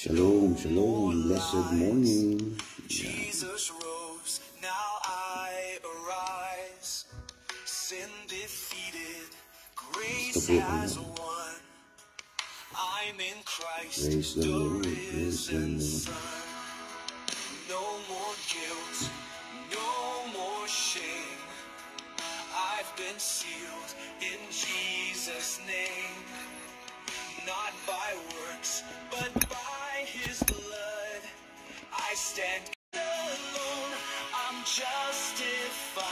Shalom, shalom, blessed morning. Jesus rose, now I arise. Sin defeated, grace has won. I'm in Christ, Praise the Lord, praise the risen Lord. Son. No more guilt, no more shame. I've been sealed in Jesus' name. Not by works, but by His blood. I stand alone, I'm justified.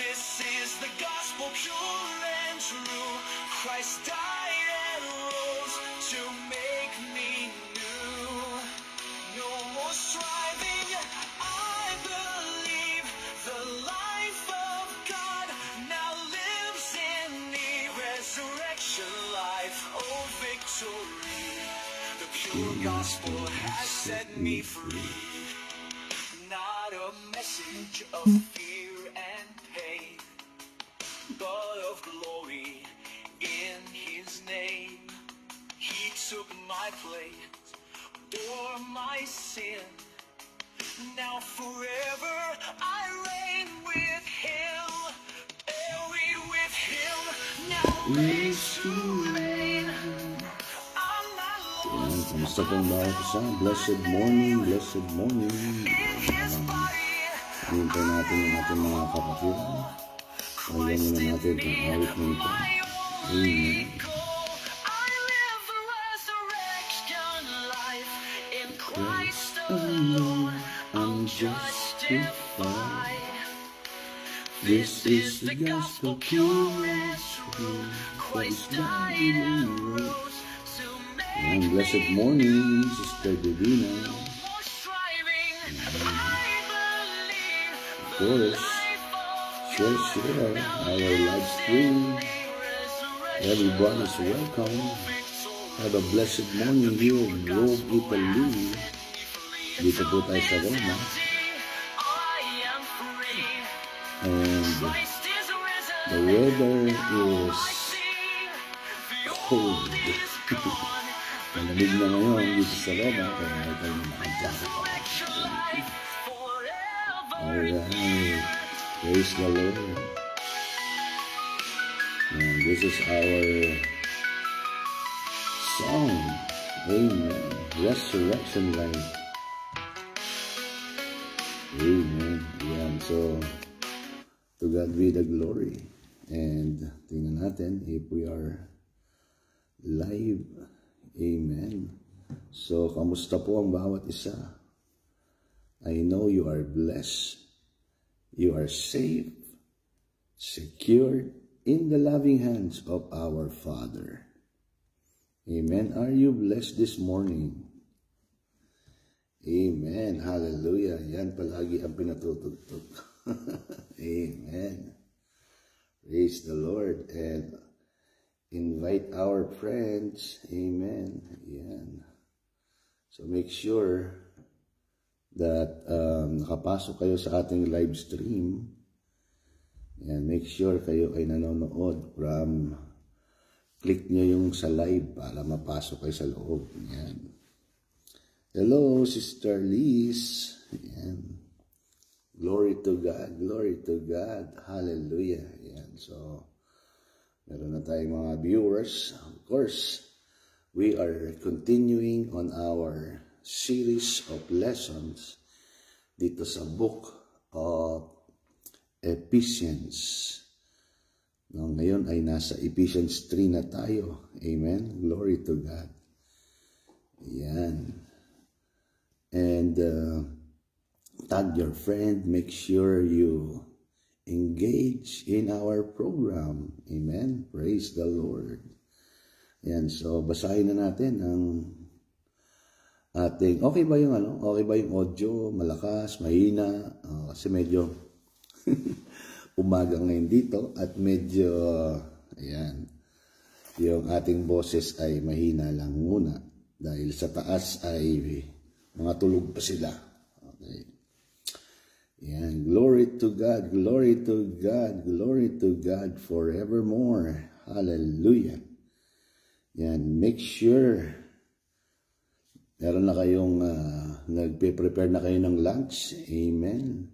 This is the gospel, pure and true. Christ died and rose to make me new. No more striving, I believe the life of God now lives in me. Resurrection life, oh victory. The pure gospel has set me free. Not a message of fear and pain, but of glory in His name. He took my place, bore my sin. Now forever I reign with Him. Buried with Him, now raised to reign. I'm not lost. Kamusta pong bawat isa? Blessed morning, blessed morning. In His body, Hintay natin yung ating mga kapatid. Alam mo na natin kung awit na ito. Amen. I live the resurrection life in Christ Alone, I'm justified. This is the gospel, pure and true. Christ died and rose to And make blessed morning, Sister Divina. more striving. I believe Of the course, life of share our live stream. Everybody's welcome. Have a blessed morning here in Rome, Italy. Dito po tayo sa Roma. And the weather is cold. Malamig na ngayon dito sa Roma. Kaya may tayo naka-jacket ako. Alright. Praise the Lord. And this is our song. Amen. Resurrection life. Amen. Yan. So, to God be the glory. And tingnan natin if we are live. Amen. So, kamusta po ang bawat isa? I know you are blessed. You are safe, secured in the loving hands of our Father. Amen. Are you blessed this morning? Amen. Hallelujah. Yan palagi ang pinatutugtog. Amen. Praise the Lord. And invite our friends. Amen. Yan. So make sure that nakapasok kayo sa ating live stream. And make sure kayo ay nanonood from click nyo yung sa live para mapasok kayo sa loob. Yan. Hello, Sister Liz. Yan. Glory to God. Glory to God. Hallelujah. Yan. So, meron na tayong mga viewers. Of course, we are continuing on our series of lessons dito sa book of Ephesians. No, ngayon ay nasa Ephesians 3 na tayo. Amen. Glory to God. Yan. And tag your friend. Make sure you engage in our program. Amen. Praise the Lord. Yan. So, basahin na natin ang ating, okay ba yung audio, malakas, mahina, kasi medyo umaga ngayon dito at medyo, ayan, yung ating boses ay mahina lang muna dahil sa taas ay mga tulog pa sila. Okay. Ayan, glory to God, glory to God, glory to God forevermore. Hallelujah. Yan, make sure Meron na kayong, nagpe-prepare na kayo ng lunch. Amen.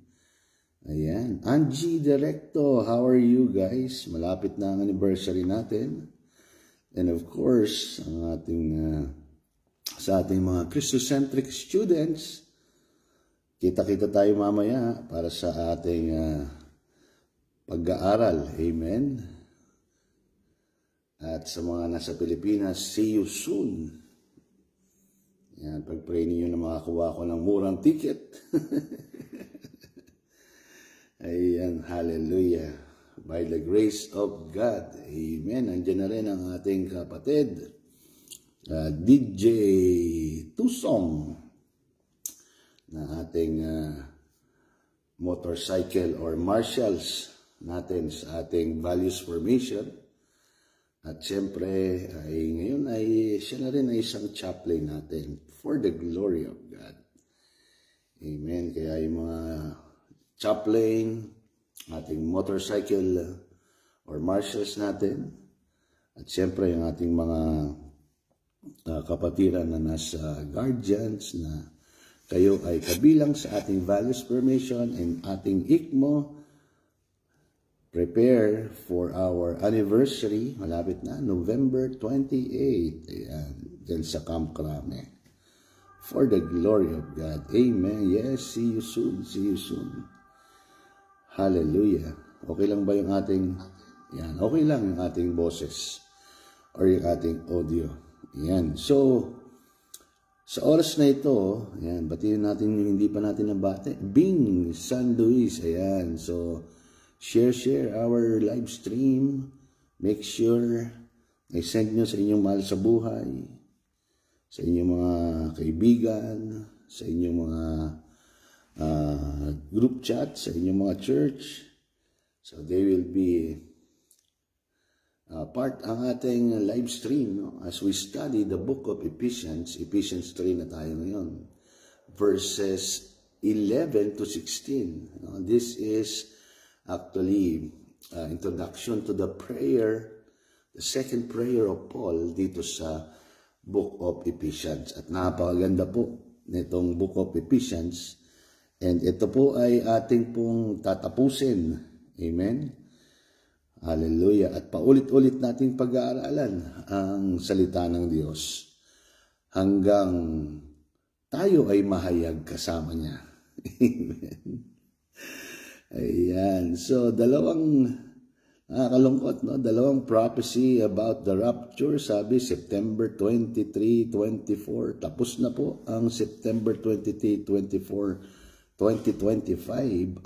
Ayan. Angie Directo, how are you guys? Malapit na ang anniversary natin. And of course, ang ating, sa ating mga Christocentric students, kita-kita tayo mamaya para sa ating pag-aaral. Amen. At sa mga nasa Pilipinas, see you soon. Yan, pag-pray ninyo na makakuha ko ng murang ticket. Ayan, hallelujah. By the grace of God. Amen. Andiyan na rin ang ating kapatid, DJ Tusong, na ating motorcycle or marshals natin sa ating values formation. At siyempre, ngayon siya na rin ay isang chaplain natin for the glory of God. Amen. Kaya yung mga chaplain, ating motorcycle or marshals natin, at siyempre yung ating mga kapatiran na nasa guardians na kayo ay kabilang sa ating values formation and ating ICMO. Prepare for our anniversary. Malapit na, November 28. Ayan, dyan sa Camp Crame. For the glory of God. Amen. Yes, see you soon. See you soon. Hallelujah. Okay lang ba yung ating, yan, okay lang yung ating boses or yung ating audio. Yan. So, sa oras na ito, yan, batiin natin yung hindi pa natin nabate. Bing, San Luis. Ayan. So, share our live stream. Make sure i-send nyo sa inyong mahal sa buhay, sa inyong mga kaibigan, sa inyong mga group chat, sa inyong mga church. So they will be part ang ating live stream, no? As we study the book of Ephesians. Ephesians 3 na tayo ngayon. Verses 11 to 16. No? This is actually introduction to the prayer, the second prayer of Paul dito sa book of Ephesians. At napakaganda po nitong book of Ephesians. And ito po ay ating pong tatapusin. Amen. Hallelujah. At paulit-ulit nating pag-aaralan ang salita ng Diyos hanggang tayo ay mahayag kasama niya. Amen. Ayan. So, dalawang nakakalungkot, no? Dalawang prophecy about the rapture. Sabi, September 23, 24. Tapos na po ang September 23, 24, 2025.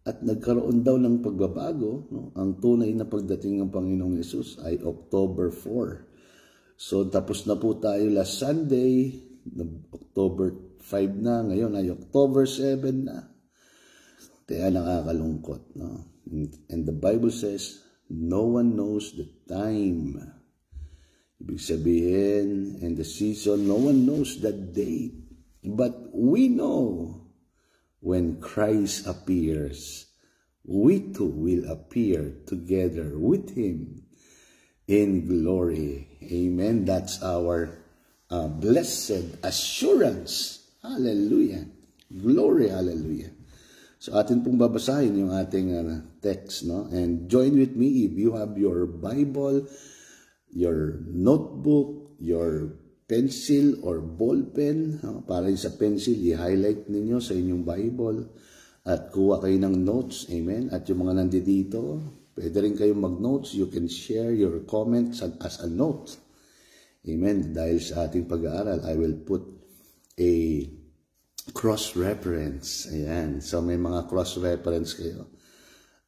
At nagkaroon daw ng pagbabago. No? Ang tunay na pagdating ng Panginoong Yesus ay October 4. So, tapos na po tayo last Sunday. October 5 na. Ngayon ay October 7 na. Kaya nakakalungkot, no? And the Bible says, no one knows the time. Ibig sabihin, and the season, no one knows the date. But we know when Christ appears, we too will appear together with Him in glory. Amen. That's our blessed assurance. Hallelujah. Glory, hallelujah. So atin pong babasahin yung ating text, no? And join with me if you have your Bible, your notebook, your pencil or ball pen. No? Para sa pencil, i-highlight ninyo sa inyong Bible at kuha kayo ng notes. Amen? At yung mga nandito, pwede rin kayong mag-notes. You can share your comments as a note. Amen? Dahil sa ating pag-aaral, I will put a cross-reference. Ayan. So, may mga cross-reference kayo.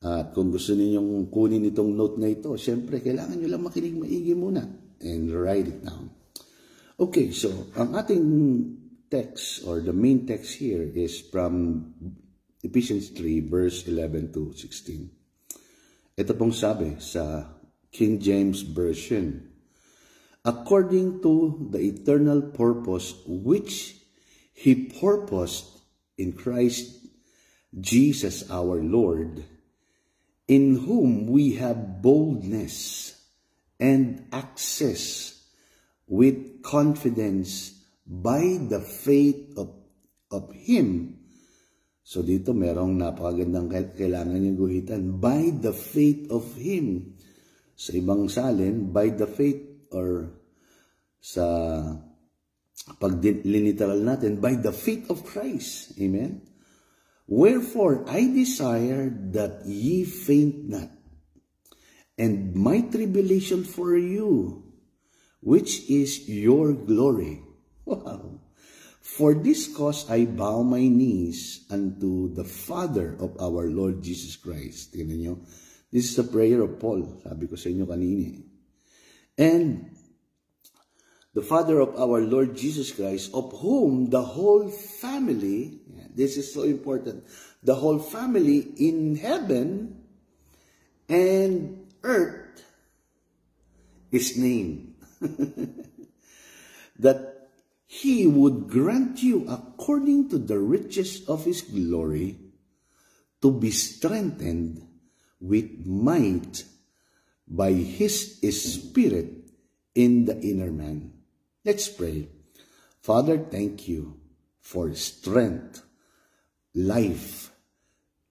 At kung gusto ninyong kunin itong note na ito, syempre, kailangan nyo lang makinig maigi muna and write it down. Okay, so, ang ating text or the main text here is from Ephesians 3, verse 11 to 16. Ito pong sabi sa King James Version, according to the eternal purpose which He purposed in Christ Jesus our Lord, in whom we have boldness and access with confidence by the faith of Him. So dito merong napakagandang kailangan niyong guhitan. By the faith of Him. Sa ibang salin, by the faith, or sa pag-literal natin, by the faith of Christ. Amen? Wherefore, I desire that ye faint not, and my tribulation for you, which is your glory. Wow! For this cause I bow my knees unto the Father of our Lord Jesus Christ. Tingnan nyo. This is a prayer of Paul. Sabi ko sa inyo kanina. And the Father of our Lord Jesus Christ, of whom the whole family, this is so important, the whole family in heaven and earth is named. That He would grant you, according to the riches of His glory, to be strengthened with might by His Spirit in the inner man. Let's pray. Father, thank you for strength, life.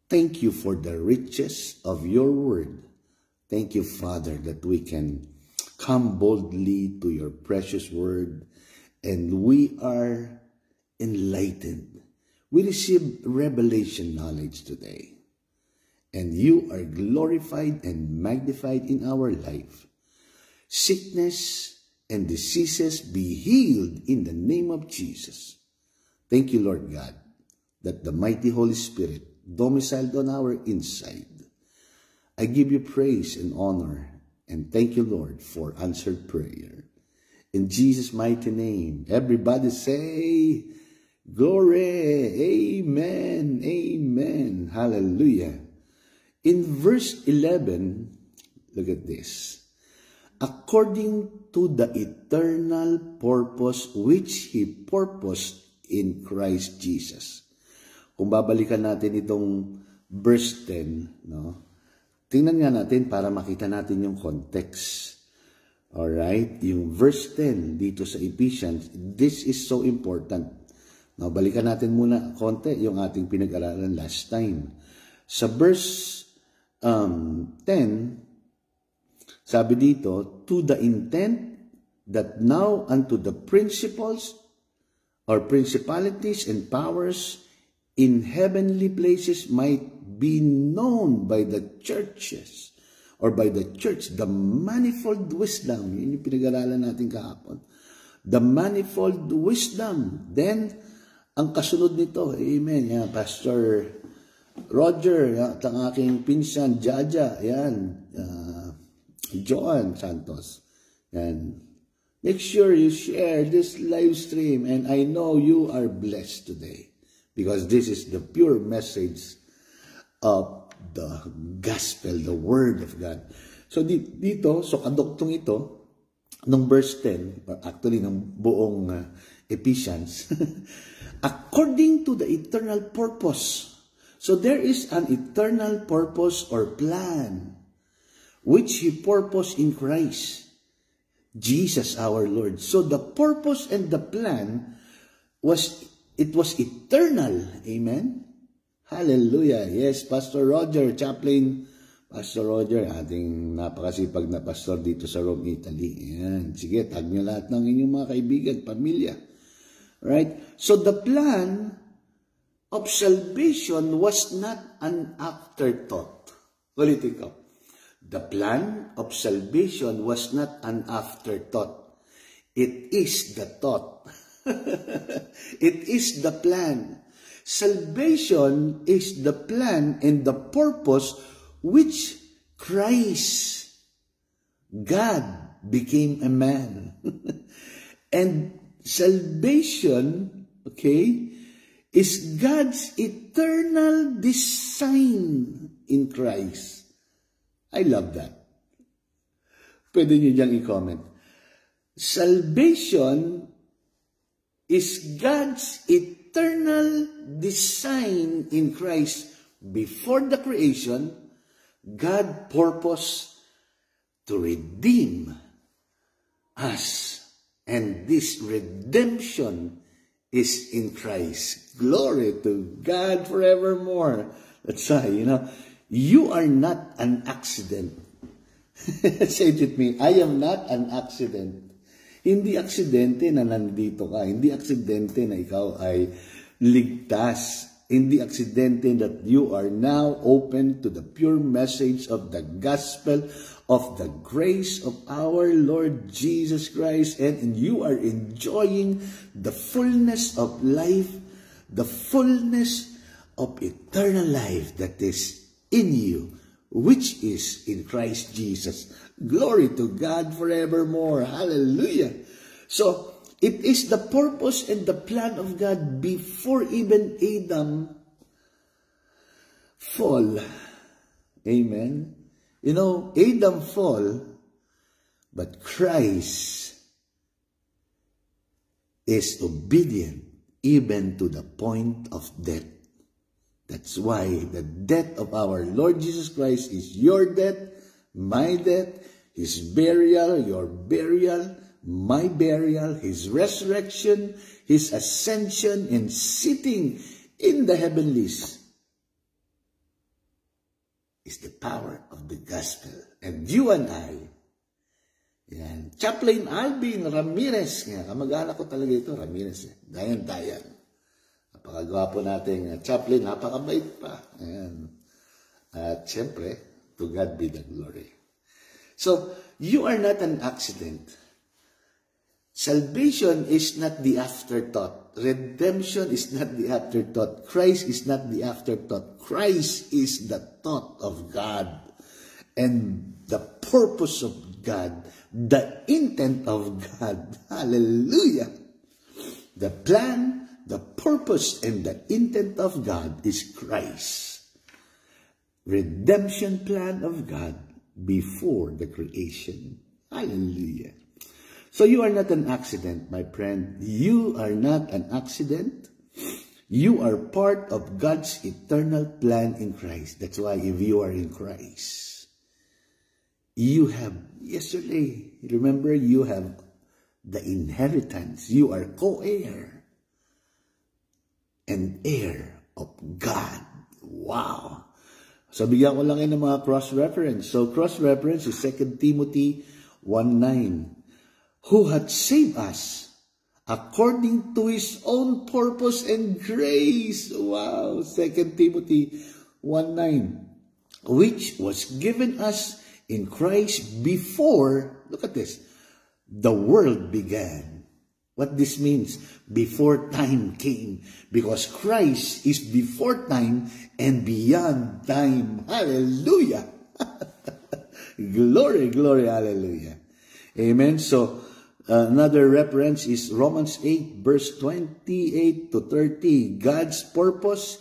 Thank you for the riches of your word. Thank you, Father, that we can come boldly to your precious word, and we are enlightened. We receive revelation knowledge today, and you are glorified and magnified in our life. Sickness and diseases be healed in the name of Jesus. Thank you, Lord God, that the mighty Holy Spirit domiciled on our inside. I give you praise and honor, and thank you, Lord, for answered prayer. In Jesus' mighty name, everybody say, glory, amen, amen, hallelujah. In verse 11, look at this. According to the eternal purpose which He purposed in Christ Jesus. Kung babalikan natin itong verse 10, no? Tingnan nga natin para makita natin yung context. Alright? Yung verse 10 dito sa Ephesians, this is so important. Now, balikan natin muna konti yung ating pinag-aralan last time. Sa verse 10, sabi dito, to the intent that now unto the principles or principalities and powers in heavenly places might be known by the churches or by the church, the manifold wisdom. Yun yung pinag-aralan natin kahapon. The manifold wisdom. Then, ang kasunod nito, amen, yan, Pastor Roger, at ang aking pinsan, Jaja, yan, Joan Santos. And make sure you share this live stream, and I know you are blessed today because this is the pure message of the gospel, the word of God. So dito, so kaduktong ito, nung verse 10, actually ng buong Ephesians, according to the eternal purpose. So there is an eternal purpose or plan which He purposed in Christ, Jesus our Lord. So the purpose and the plan was eternal. Amen? Hallelujah. Yes, Pastor Roger, Chaplain Pastor Roger, ating napakasipag na pastor dito sa Rome, Italy. Ayan. Sige, tag niyo lahat ng inyong mga kaibigan, pamilya. Right? So the plan of salvation was not an afterthought. Ulitin ko. The plan of salvation was not an afterthought. It is the thought. It is the plan. Salvation is the plan and the purpose which Christ, God, became a man. And salvation, okay, is God's eternal design in Christ. I love that. Pwede nyo diyang i-comment. Salvation is God's eternal design in Christ. Before the creation, God purposed to redeem us And this redemption is in Christ. Glory to God forevermore. That's why, you are not an accident. Say it with me, I am not an accident. Hindi aksidente na nandito ka. Hindi aksidente na ikaw ay ligtas. Hindi aksidente that you are now open to the pure message of the gospel of the grace of our Lord Jesus Christ, and you are enjoying the fullness of life, the fullness of eternal life that is in you, which is in Christ Jesus. Glory to God forevermore. Hallelujah. So, it is the purpose and the plan of God before even Adam fall. Amen. Adam fall, but Christ is obedient even to the point of death. That's why the death of our Lord Jesus Christ is your death, my death, His burial, your burial, my burial, His resurrection, His ascension, and sitting in the heavenlies is the power of the gospel. And you and I, yan, Chaplain Alvin Ramirez, kamag-anak ko talaga ito, Ramirez, dayan-dayan. Napakagwapo natin, Chaplain, napakabait pa. Yan. At siyempre, to God be the glory. So, you are not an accident. Salvation is not the afterthought. Redemption is not the afterthought. Christ is not the afterthought. Christ is the thought of God and the purpose of God, the intent of God. Hallelujah. The plan, the purpose, and the intent of God is Christ. Redemption plan of God before the creation. Hallelujah. So you are not an accident, my friend. You are not an accident. You are part of God's eternal plan in Christ. That's why if you are in Christ, you have, yesterday, remember, you have the inheritance. You are co-heir and heir of God. Wow. So bigyan ko lang ng mga cross-reference. So cross-reference is 2 Timothy 1:9. Who hath saved us according to His own purpose and grace. Wow, 2 Timothy 1:9, which was given us in Christ before, look at this, the world began. What this means, before time came, because Christ is before time and beyond time. Hallelujah. Glory, glory, hallelujah. Amen. So, another reference is Romans 8, verse 28 to 30. God's purpose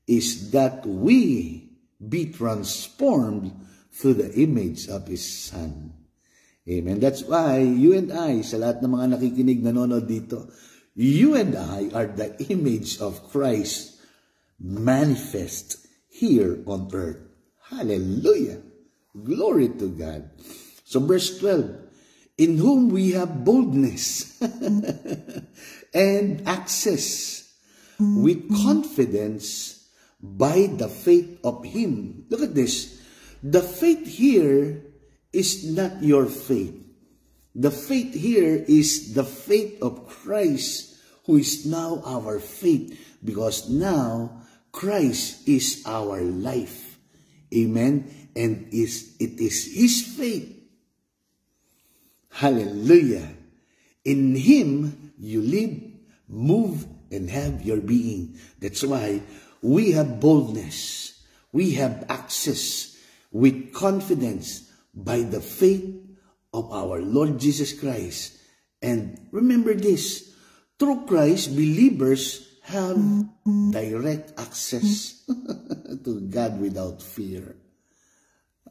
is that we be transformed through the image of His Son. Amen. That's why you and I, sa lahat ng mga nakikinig, nanonood dito, you and I are the image of Christ manifest here on earth. Hallelujah. Glory to God. So verse 12, in whom we have boldness and access with confidence by the faith of Him. Look at this. The faith here is not your faith. The faith here is the faith of Christ, who is now our faith, because now Christ is our life. Amen. And it is His faith. Hallelujah. In Him you live, move, and have your being. That's why we have boldness. We have access with confidence by the faith of our Lord Jesus Christ. And remember this, through Christ, believers have direct access to God without fear.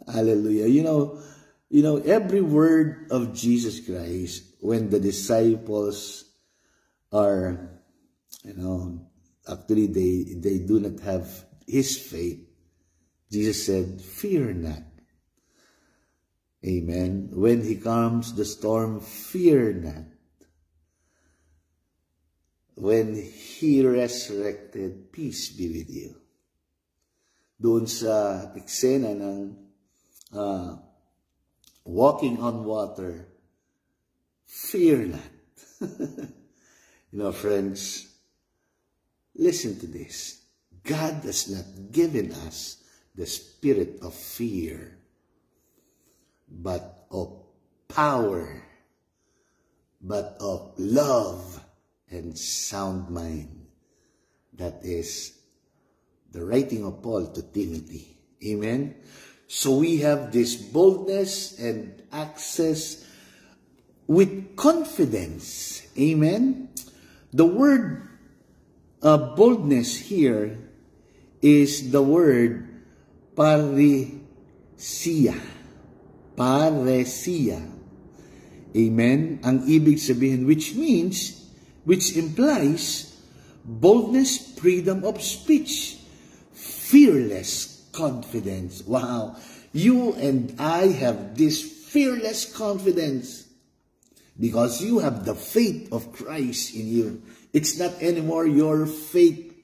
Hallelujah. You know, every word of Jesus Christ, when the disciples are, actually they do not have His faith, Jesus said, fear not. Amen. When He comes, the storm, fear not. when He resurrected, peace be with you. Doon sa eksena ng walking on water, fear not. You know, friends, listen to this. God has not given us the spirit of fear, but of power, but of love and sound mind. That is the writing of Paul to Timothy. Amen? So we have this boldness and access with confidence. Amen? The word boldness here is the word paresia. Paresia. Amen? Ang ibig sabihin, which implies boldness, freedom of speech, fearless confidence. Wow. You and I have this fearless confidence because you have the faith of Christ in you. It's not anymore your faith.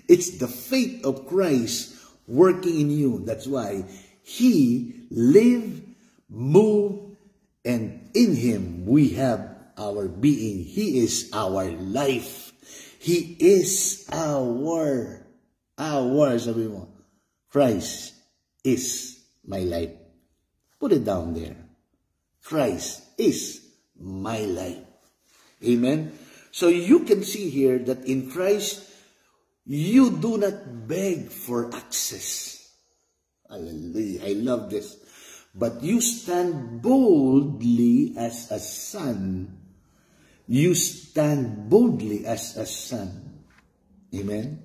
It's the faith of Christ working in you. That's why He live, move, and in Him we have our being. He is our life. He is our, sabi mo, Christ is my life. Put it down there. Christ is my life. Amen? So you can see here that in Christ, you do not beg for access. Hallelujah. I love this. But you stand boldly as a son. You stand boldly as a son. Amen?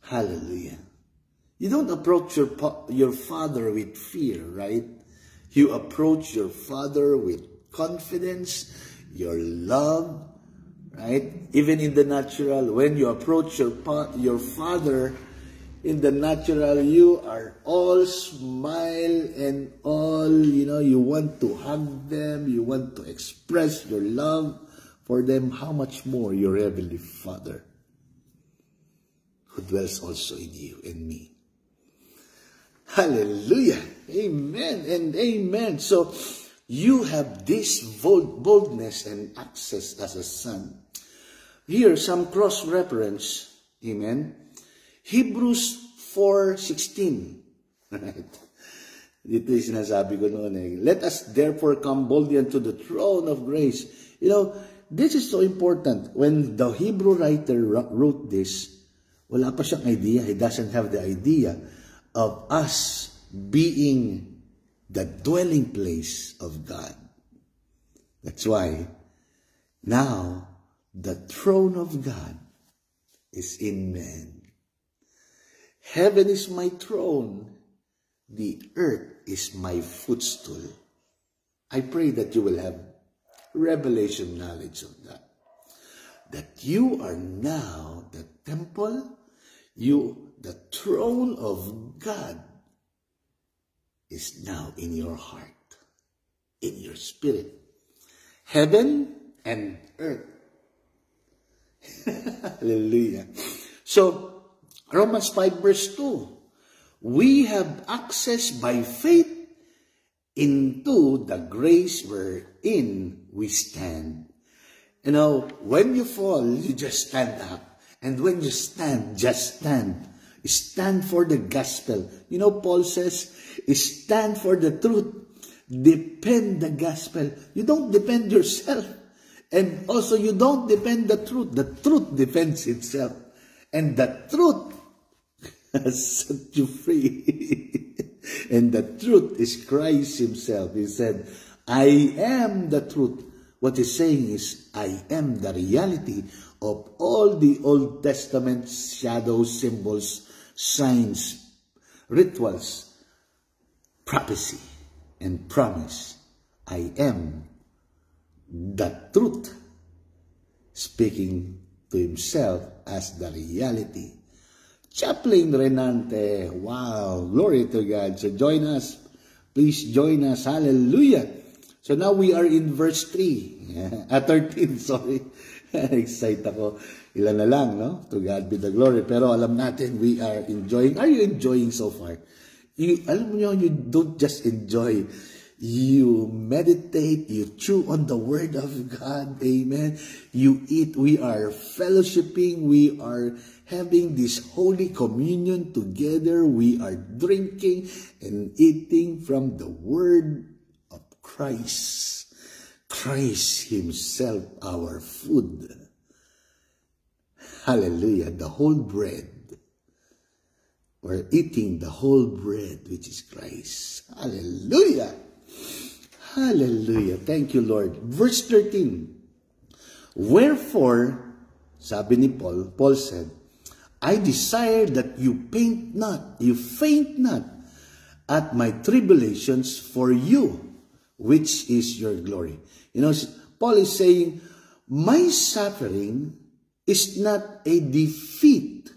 Hallelujah. You don't approach your father with fear, right? You approach your father with confidence, your love, right? Even in the natural, when you approach your father in the natural, you are all smile and all, you want to hug them, you want to express your love for them. How much more your Heavenly Father, who dwells also in you and me. Hallelujah. Amen and amen. So, you have this boldness and access as a son. Here, some cross-reference. Amen. Hebrews 4:16. Right? Dito yung sinasabi ko noon eh. Let us therefore come boldly unto the throne of grace. This is so important. When the Hebrew writer wrote this, wala pa siyang idea. He doesn't have the idea of us being the dwelling place of God. That's why now the throne of God is in man. Heaven is my throne. The earth is my footstool. I pray that you will have revelation knowledge of that. That you are now the temple, the throne of God is now in your heart, in your spirit. Heaven and earth. Hallelujah. So, Romans 5 verse 2, we have access by faith into the grace wherein we stand. When you fall, you just stand up. And when you stand, just stand. Stand for the gospel. Paul says, stand for the truth. Defend the gospel. You don't defend yourself. And also, you don't defend the truth. The truth defends itself. And the truth has set you free. And the truth is Christ Himself. He said, I am the truth. What He's saying is, I am the reality of all the Old Testament shadows, symbols, signs, rituals, prophecy, and promise. I am the truth, speaking to Himself as the reality. Chaplain Renante, wow, glory to God. So join us. Please join us. Hallelujah. So now we are in verse 13, sorry. Excite ako. Ilan na lang, no? To God be the glory. Pero alam natin, we are enjoying. Are you enjoying so far? Alam mo, you don't just enjoy. You meditate, you chew on the Word of God. Amen. You eat. We are fellowshipping. We are having this Holy Communion together. We are drinking and eating from the Word of Christ. Christ Himself, our food. Hallelujah. The whole bread. We're eating the whole bread, which is Christ. Hallelujah. Hallelujah. Thank you, Lord. Verse 13. Wherefore, sabi ni Paul said, I desire that you faint not at my tribulations for you, which is your glory. You know, Paul is saying, my suffering is not a defeat.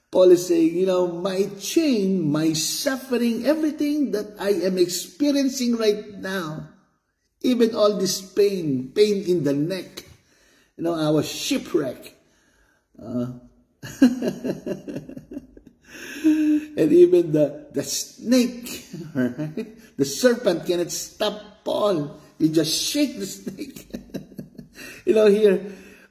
Paul is saying, you know, my chain, my suffering, everything that I am experiencing right now, even all this pain in the neck, you know, I was shipwrecked. And even the snake, right? The serpent cannot stop Paul. He just shake the snake. You know, here,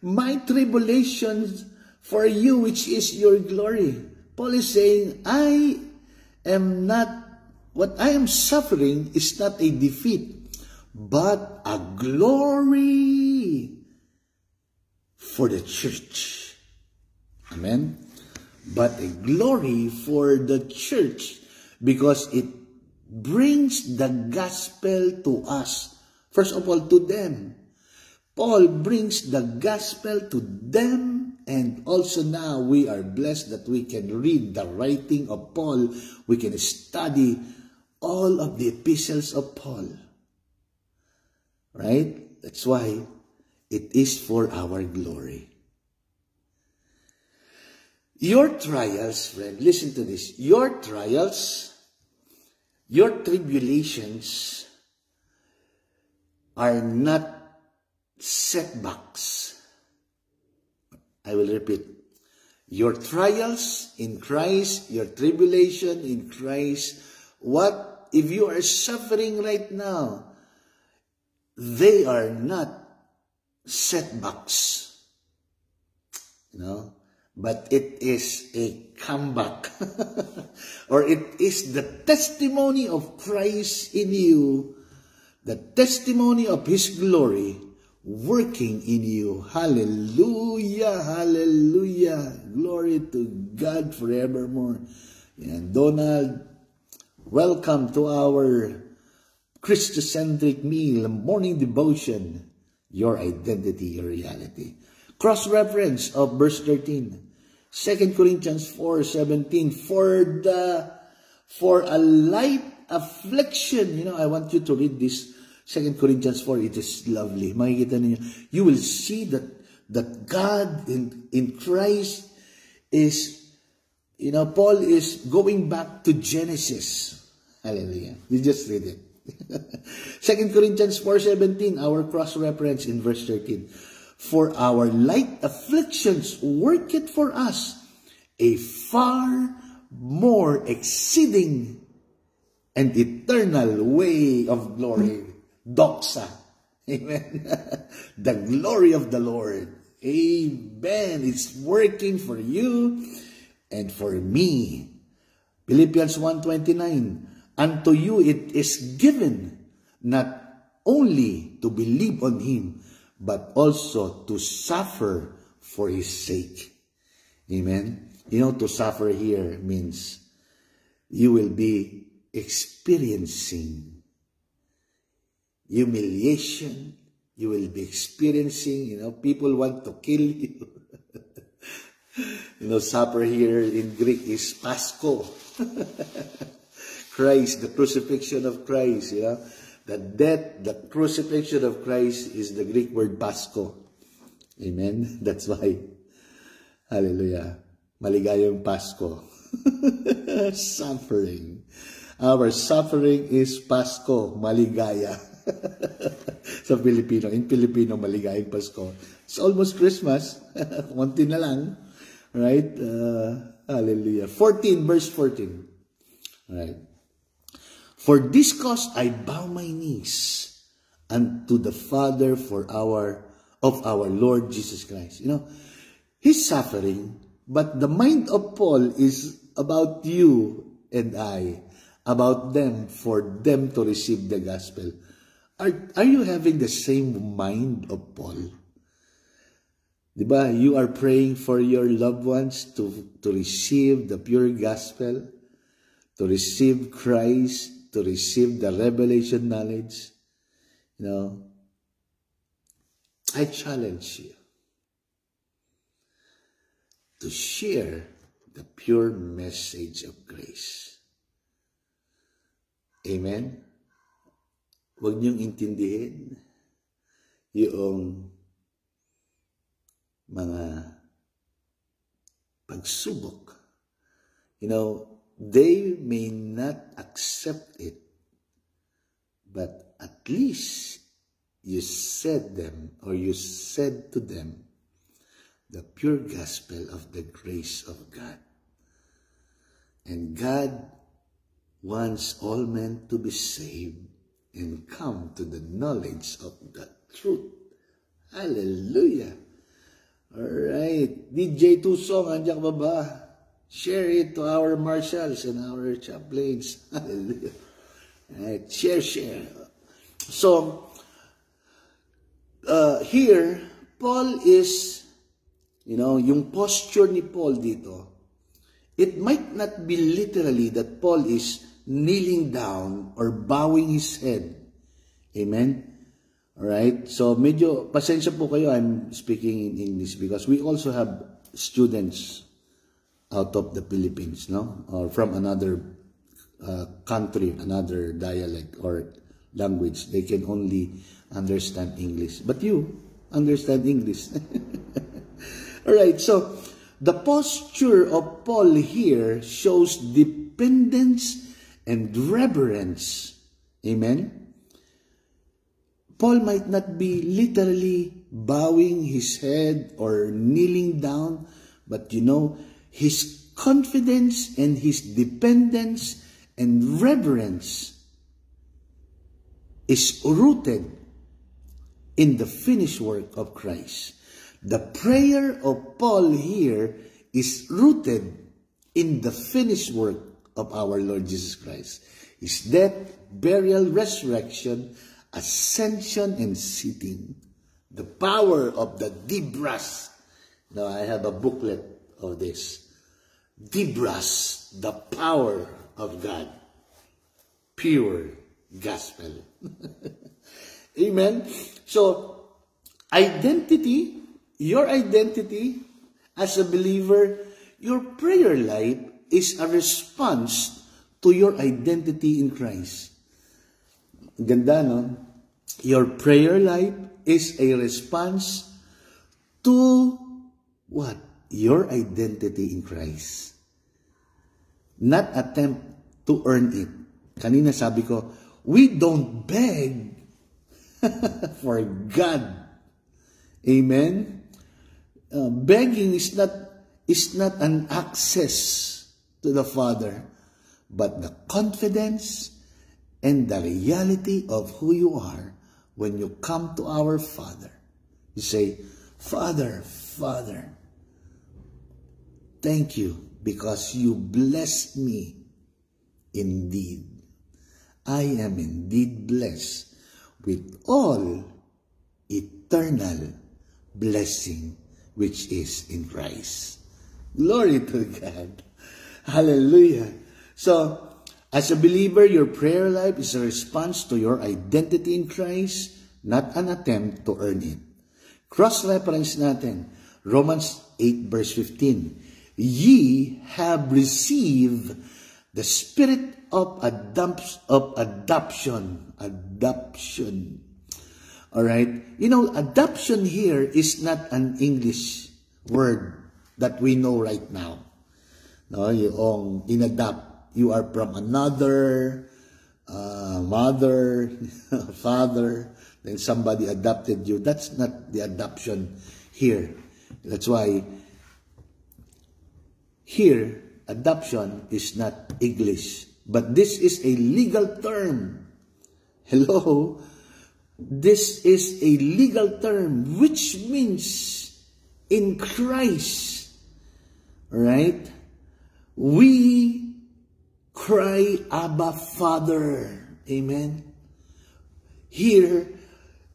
my tribulations for you, which is your glory. Paul is saying, what I am suffering is not a defeat, but a glory for the church. Amen? But a glory for the church, because it brings the gospel to us. First of all, to them. Paul brings the gospel to them, and also now we are blessed that we can read the writing of Paul. We can study all of the epistles of Paul. Right? That's why it is for our glory. Your trials, friend, listen to this. Your trials, your tribulations are not setbacks. I will repeat. Your trials in Christ, your tribulation in Christ, what if you are suffering right now? They are not setbacks. You know? But it is a comeback. Or it is the testimony of Christ in you, the testimony of His glory working in you. Hallelujah, hallelujah. Glory to God forevermore. And Donald, welcome to our Christocentric meal, morning devotion, your identity, your reality. Cross-reference of verse 13. 2 Corinthians 4:17. For a light affliction. You know, I want you to read this 2 Corinthians 4. It is lovely. Makikita niyo. You will see that God in Christ is, you know, Paul is going back to Genesis. Hallelujah. You just read it. 2 Corinthians 4:17, our cross-reference in verse 13. For our light afflictions work it for us a far more exceeding and eternal way of glory. Doxa. Amen. The glory of the Lord. Amen. It's working for you and for me. Philippians 1:29. Unto you it is given not only to believe on Him, but also to suffer for His sake. Amen. You know, to suffer here means you will be experiencing humiliation. You will be experiencing, you know, people want to kill you. You know, suffer here in Greek is Pasko. Christ, the crucifixion of Christ, you know. The death, the crucifixion of Christ is the Greek word Pasko. Amen? That's why, hallelujah, maligayang Pasko. Suffering. Our suffering is Pasko, maligaya. Sa Filipino, in Filipino, maligayang Pasko. It's almost Christmas. Konti na lang. Right? Hallelujah. 14, verse 14. Right. For this cause I bow my knees unto the Father of our Lord Jesus Christ. You know, He's suffering, but the mind of Paul is about you and I, about them, for them to receive the gospel. Are you having the same mind of Paul? Diba? You are praying for your loved ones to receive the pure gospel, to receive Christ, to receive the revelation knowledge. You know, I challenge you to share the pure message of grace. Amen? Huwag niyong intindihin yung mga pagsubok. You know, they may not accept it, but at least you said to them the pure gospel of the grace of God. And God wants all men to be saved and come to the knowledge of the truth. Hallelujah! Alright, DJ Tusong, andyan ka ba? Share it to our marshals and our chaplains. Hallelujah! Alright, share. So, here, Paul is, you know, yung posture ni Paul dito, it might not be literally that Paul is kneeling down or bowing his head. Amen? Alright? So, medyo, pasensya po kayo, I'm speaking in English because we also have students out of the Philippines, no? Or from another country, another dialect or language. They can only understand English. But you understand English. Alright, so, the posture of Paul here shows dependence and reverence. Amen? Paul might not be literally bowing his head or kneeling down, but you know, his confidence and his dependence and reverence is rooted in the finished work of Christ. The prayer of Paul here is rooted in the finished work of our Lord Jesus Christ. His death, burial, resurrection, ascension, and sitting. The power of the Dibras. Now, I have a booklet of this. Dibras, the power of God. Pure gospel. Amen? So, identity, your identity as a believer, your prayer life is a response to your identity in Christ. Ganda, no? Your prayer life is a response to what? Your identity in Christ. Not attempt to earn it. Kanina sabi ko, we don't beg for God. Amen? Begging is not an access to the Father, but the confidence and the reality of who you are when you come to our Father. You say, Father, Father, thank you because you blessed me indeed. I am indeed blessed with all eternal blessing which is in Christ. Glory to God. Hallelujah. So, as a believer, your prayer life is a response to your identity in Christ, not an attempt to earn it. Cross-reference natin, Romans 8 verse 15. Ye have received the spirit of adoption. Adoption. Alright? You know, adoption here is not an English word that we know right now. No, yung inadopt. You are from another mother, father, then somebody adopted you. That's not the adoption here. That's why here, adoption is not English, but this is a legal term. Hello? This is a legal term, which means in Christ, right? We cry, Abba, Father. Amen? Here,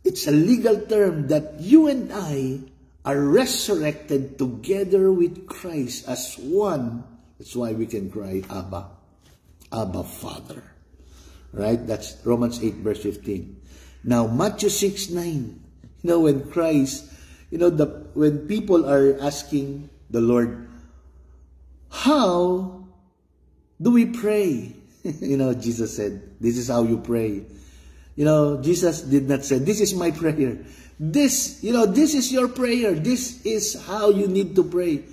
it's a legal term that you and I are resurrected together with Christ as one. That's why we can cry, Abba, Abba, Father. Right? That's Romans 8, verse 15. Now, Matthew 6, 9. When Christ, when people are asking the Lord, how do we pray? Jesus said, this is how you pray. Jesus did not say, this is my prayer. This is your prayer. This is how you need to pray.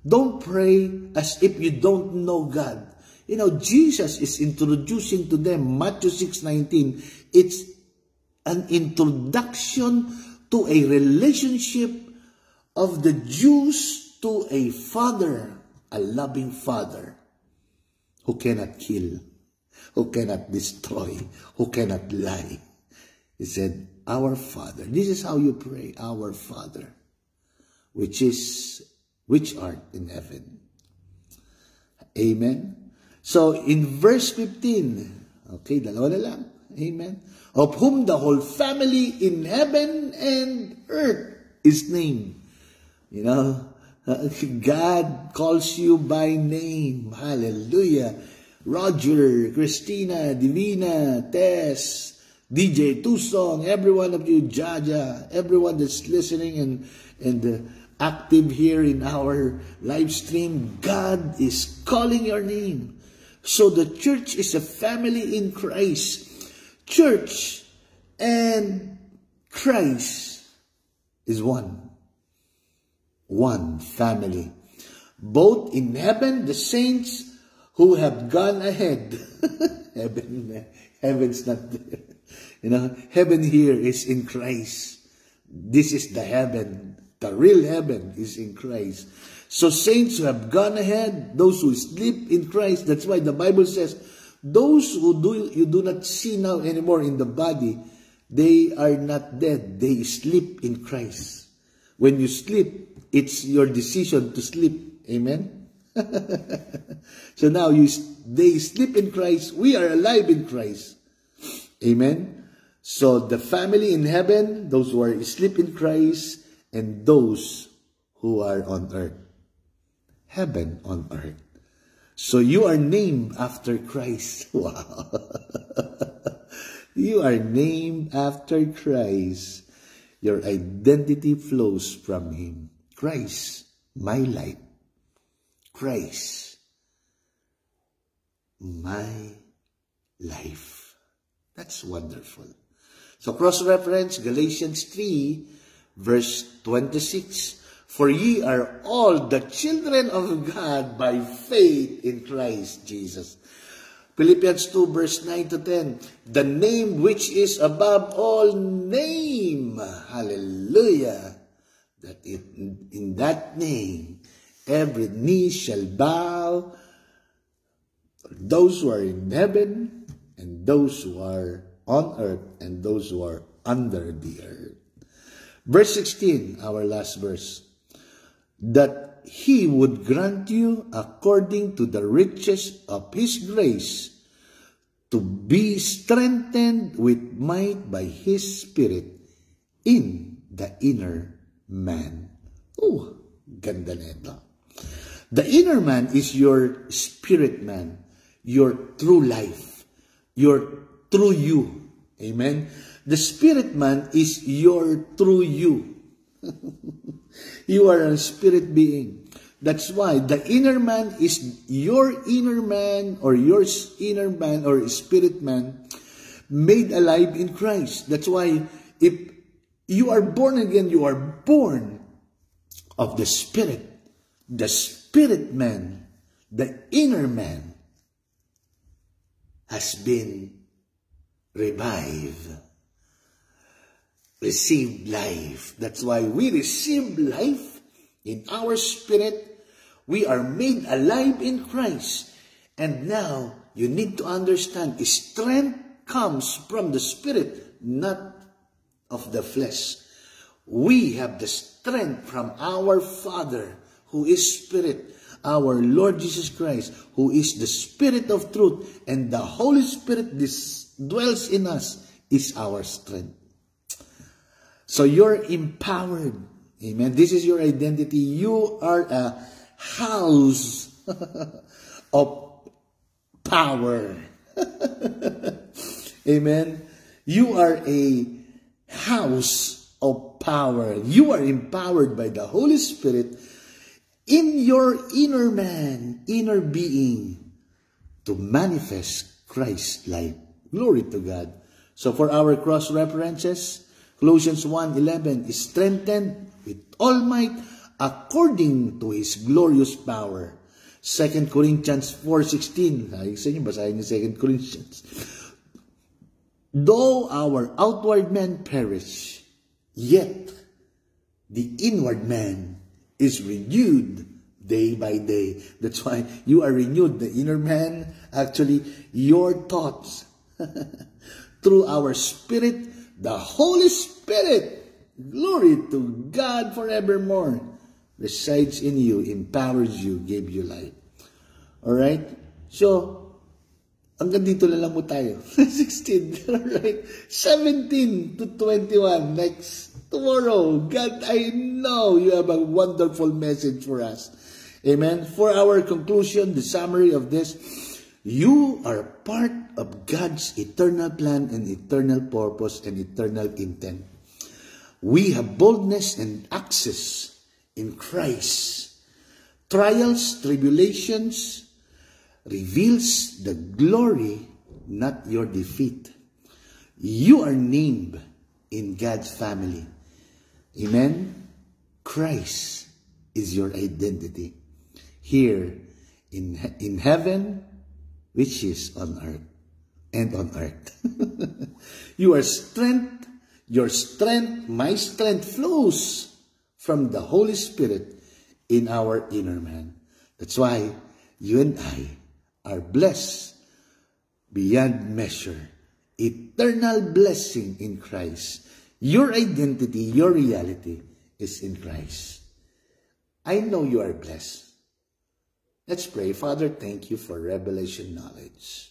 Don't pray as if you don't know God. Jesus is introducing to them, Matthew 6:19. It's an introduction to a relationship of the Jews to a father, a loving father, who cannot kill, who cannot destroy, who cannot lie. He said, our Father. This is how you pray, our Father, which art in heaven. Amen. So in verse 15, okay, dalawa na lang. Amen. Of whom the whole family in heaven and earth is named. God calls you by name. Hallelujah. Roger, Christina, Divina, Tess, DJ Tusong, every one of you, Jaja, everyone that's listening and active here in our live stream, God is calling your name. So the church is a family in Christ. Church and Christ is one. One family. Both in heaven, the saints who have gone ahead. Heaven's not there. Heaven here is in Christ. This is the heaven. The real heaven is in Christ. So saints who have gone ahead, those who sleep in Christ, that's why the Bible says, those who you do not see now anymore in the body, they are not dead. They sleep in Christ. When you sleep, it's your decision to sleep. Amen? So now they sleep in Christ. We are alive in Christ. Amen? So the family in heaven, those who are asleep in Christ, and those who are on earth. Heaven on earth. So you are named after Christ. Wow. You are named after Christ. Your identity flows from Him. Christ, my life. Christ, my life. That's wonderful. So cross-reference, Galatians 3, verse 26. For ye are all the children of God by faith in Christ Jesus. Philippians 2, verse 9 to 10. The name which is above all name. Hallelujah. That in that name, every knee shall bow. Those who are in heaven, and those who are on earth, and those who are under the earth. Verse 16, our last verse. That He would grant you, according to the riches of His grace, to be strengthened with might by His Spirit in the inner man. Oh, ganda nito. The inner man is your spirit man, your true life, your true you. Amen? The spirit man is your true you. You are a spirit being. That's why the inner man is your inner man, or your inner man or spirit man made alive in Christ. That's why if you are born again, you are born of the Spirit. The spirit man, the inner man, has been revive, receive life. That's why we receive life in our spirit. We are made alive in Christ. And now, you need to understand, strength comes from the Spirit, not of the flesh. We have the strength from our Father, who is Spirit, our Lord Jesus Christ, who is the Spirit of truth, and the Holy Spirit dwells in us, is our strength. So you're empowered. Amen. This is your identity. You are a house of power. Amen. You are a house of power. You are empowered by the Holy Spirit in your inner man, inner being, to manifest Christ's life. Glory to God. So for our cross references, Colossians 1:11 is strengthened with all might according to His glorious power. 2 Corinthians 4:16. Sa inyo, basahin niyo 2 Corinthians. Though our outward man perish, yet the inward man is renewed day by day. That's why you are renewed. The inner man, actually, your thoughts. Through our spirit, the Holy Spirit, glory to God forevermore, resides in you, empowers you, gave you life. Alright? So, hanggang dito na lang mo tayo. 16. Alright? 17 to 21. Next, tomorrow. God, I know you have a wonderful message for us. Amen? For our conclusion, the summary of this, you are part of God's eternal plan and eternal purpose and eternal intent. We have boldness and access in Christ. Trials, tribulations reveals the glory, not your defeat. You are named in God's family. Amen? Christ is your identity. Here in heaven, which is on earth and on earth. You are strength. Your strength, my strength flows from the Holy Spirit in our inner man. That's why you and I are blessed beyond measure. Eternal blessing in Christ. Your identity, your reality is in Christ. I know you are blessed. Let's pray. Father, thank you for revelation knowledge.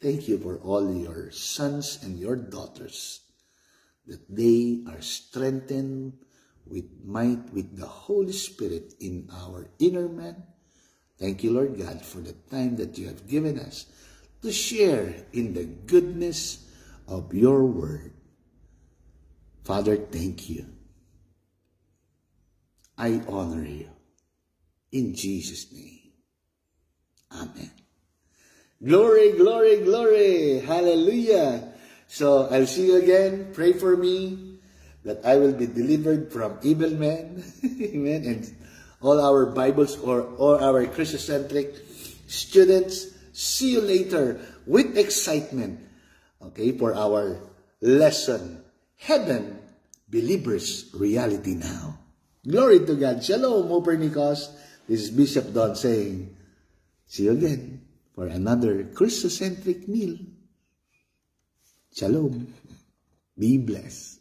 Thank you for all your sons and your daughters, that they are strengthened with might, with the Holy Spirit in our inner man. Thank you, Lord God, for the time that you have given us to share in the goodness of your word. Father, thank you. I honor you. In Jesus' name. Amen. Glory, glory, glory. Hallelujah. So I'll see you again. Pray for me that I will be delivered from evil men. Amen. And all our Bibles or all our Christocentric students, see you later with excitement. Okay, for our lesson, Heaven, Believers Reality Now. Glory to God. Shalom, Copernicus. This is Bishop Don saying, see you again for another Christocentric meal. Shalom. Be blessed.